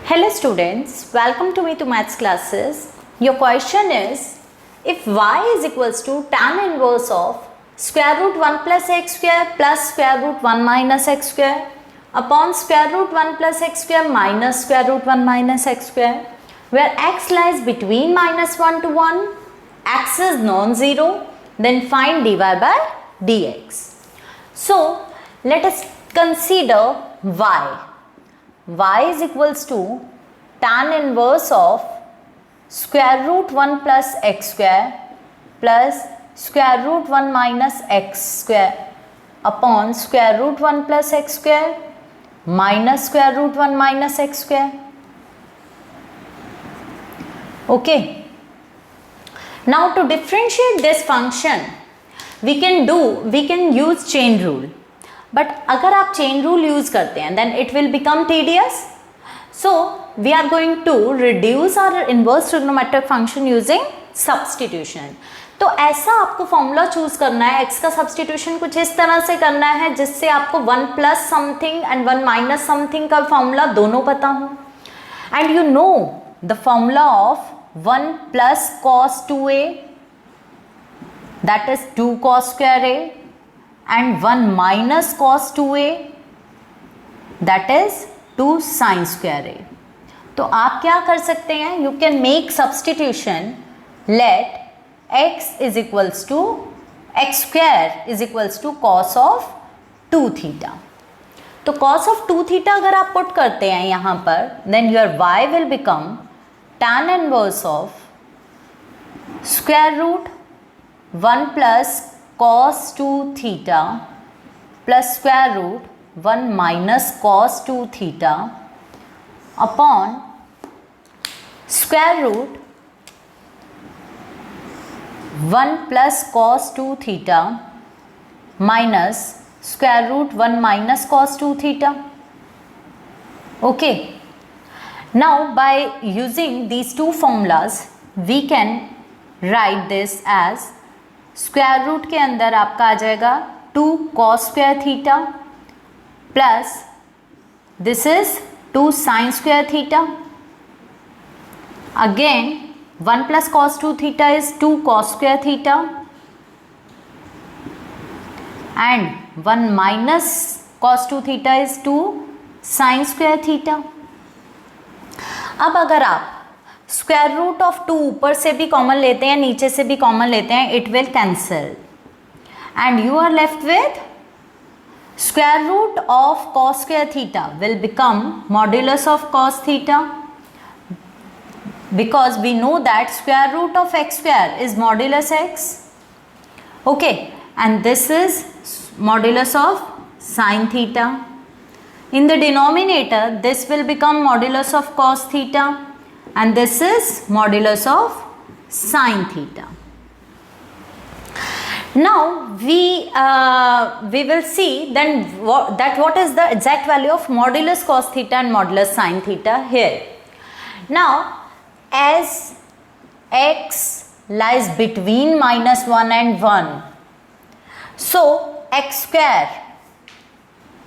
Hello students, welcome to me to maths classes. Your question is, if y is equals to tan inverse of square root 1 plus x square plus square root 1 minus x square upon square root 1 plus x square minus square root 1 minus x square, where x lies between minus 1 to 1, x is non-zero, then find dy by dx. So, let us consider y. Y is equals to tan inverse of square root 1 plus x square plus square root 1 minus x square upon square root 1 plus x square minus square root 1 minus x square. Okay. Now to differentiate this function, we can use chain rule. But अगर आप chain rule use करते हैं then it will become tedious. So we are going to reduce our inverse trigonometric function using substitution. तो ऐसा आपको formula choose करना है, x का सब्सटीट्यूशन कुछ इस तरह से करना है जिससे आपको 1 plus something and 1 minus something का फॉर्मूला दोनों पता हो. And you know the formula of 1 plus cos 2a, that is 2 cos square a, and 1 minus cos 2a, that is 2 sin square a. तो आप क्या कर सकते हैं, you can make substitution. Let x is equals to x square is equals to cos of 2 theta. तो cos of 2 theta अगर आप put करते हैं यहाँ पर, then your y will become tan inverse of square root 1 plus cos 2 theta plus square root 1 minus cos 2 theta upon square root 1 plus cos 2 theta minus square root 1 minus cos 2 theta. Okay. Now by using these two formulas we can write this as square root के अंदर आपका आ जाएगा 2 cos square theta plus this is 2 sin square theta. Again 1 plus cos 2 theta is 2 cos square theta and 1 minus cos 2 theta is 2 sin square theta. अब अगर आप square root of 2 ऊपर से भी कॉमन लेते हैं, नीचे से भी कॉमन लेते हैं, it will cancel and you are left with square root of cos square theta will become modulus of cos theta because we know that square root of x square is modulus x. Okay, and this is modulus of sin theta. In the denominator this will become modulus of cos theta and this is modulus of sin theta. Now we will see then what is the exact value of modulus cos theta and modulus sin theta here. Now as x lies between minus 1 and 1, so x square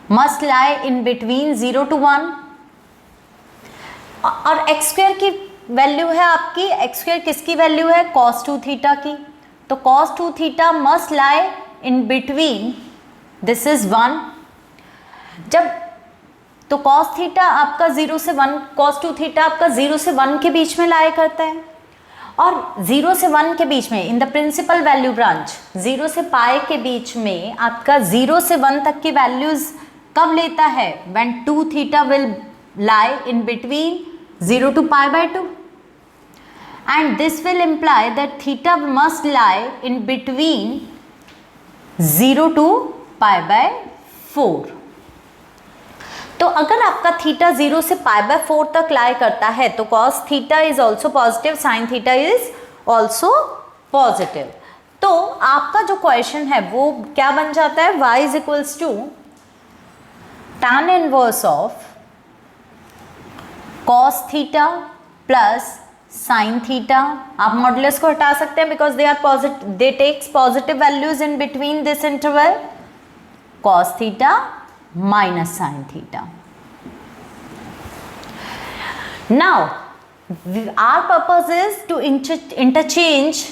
must lie in between 0 to 1. और x square की value है आपकी, x square किसकी value है, cos 2 theta की. तो cos 2 theta must lie in between, this is 1. जब तो cos थीटा आपका 0 से 1, cos 2 थीटा आपका 0 से 1 के बीच में लाई करता है. और 0 से 1 के बीच में in the principal value branch 0 से पाई के बीच में आपका 0 से 1 तक की वैल्यूज कब लेता है, when 2 theta will lie in between 0 to pi by 2, and this will imply that theta must lie in between 0 to pi by 4. तो अगर आपका थीटा 0 से pi by 4 तक लाई करता है तो cos theta is also positive, sin theta is also positive. तो आपका जो क्वेश्चन है वो क्या बन जाता है, y is equals to tan inverse of cos theta plus sin theta. आप मॉडुलस को हटा सकते हैं because they takes positive values in between this interval. cos theta minus sin theta. Now our purpose is to interchange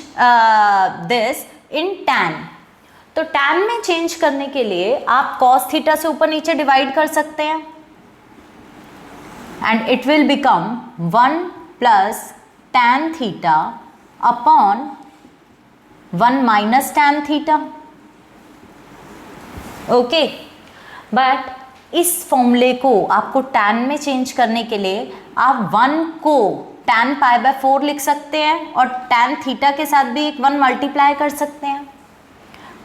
this in tan. तो tan में change करने के लिए आप cos थीटा से ऊपर नीचे डिवाइड कर सकते हैं and it will become 1 plus tan theta upon 1 minus tan theta. Okay, but इस फॉर्मूले को आपको tan में चेंज करने के लिए आप 1 को tan पाई बाय 4 लिख सकते हैं और tan थीटा के साथ भी एक 1 मल्टीप्लाई कर सकते हैं.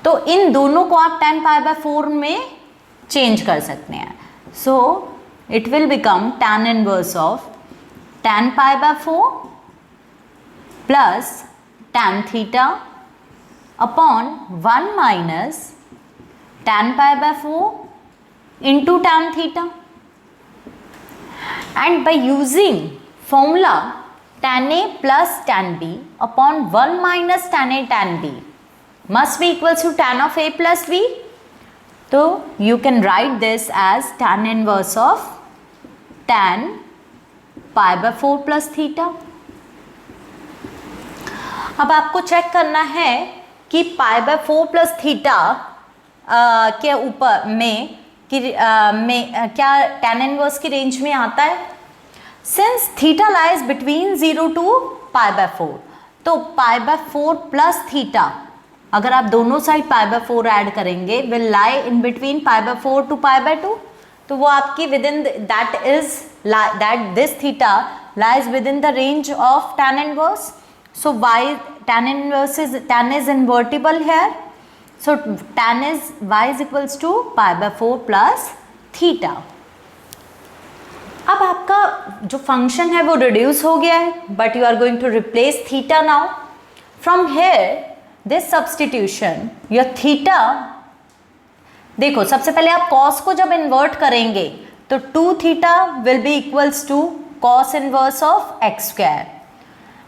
तो इन दोनों को आप tan पाई बाय 4 में चेंज कर सकते हैं. So it will become tan inverse of tan pi by 4 plus tan theta upon 1 minus tan pi by 4 into tan theta. And by using formula tan A plus tan B upon 1 minus tan A tan B must be equals to tan of A plus B. So you can write this as tan inverse of tan pi by 4 plus theta. अब आपको check करना है कि pi by 4 plus theta के ऊपर में क्या tan inverse की रेंज में आता है. Since theta lies between 0 to pi by 4, तो पाई बाय 4 प्लस थीटा, अगर आप दोनों साइड पाई बाय 4 ऐड करेंगे, will lie in between pi by 4 to pi by 2. तो वो आपकी within that this theta lies within the range of tan inverse. So why tan is invertible here. So tan is y is equals to pi by 4 plus theta. अब आपका जो function है वो reduce हो गया है, but you are going to replace theta now. From here this substitution your theta, देखो सबसे पहले आप कॉस को जब इन्वर्ट करेंगे तो 2 theta will be equals to cos inverse of x square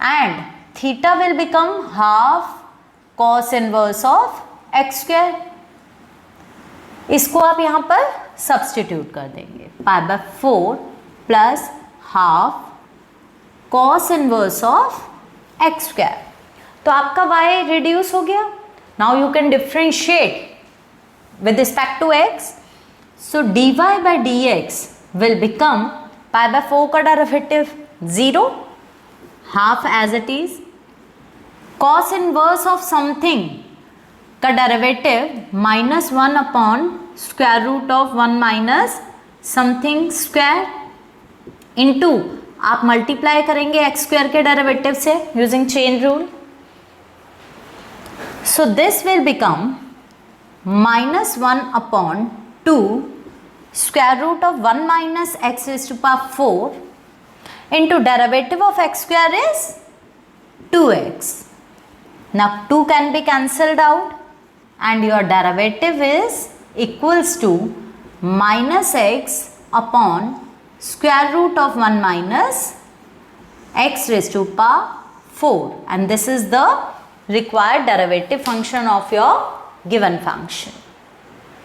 and theta will become half cos inverse of x square. इसको आप यहाँ पर सब्सटीट्यूट कर देंगे. Pi by 4 plus half cos inverse of x square. तो आपका y रिड्यूस हो गया. Now you can differentiate with respect to x. So dy by dx will become pi by 4 का derivative 0, half as it is. Cos inverse of something का derivative -1 upon square root of 1 minus something square into आप multiply करेंगे x square के derivative से using chain rule. So this will become -1 upon 2 square root of 1 minus x raise to power 4 into derivative of x square is 2x. Now 2 can be cancelled out and your derivative is equals to minus x upon square root of 1 minus x raised to power 4, and this is the required derivative function of your given function.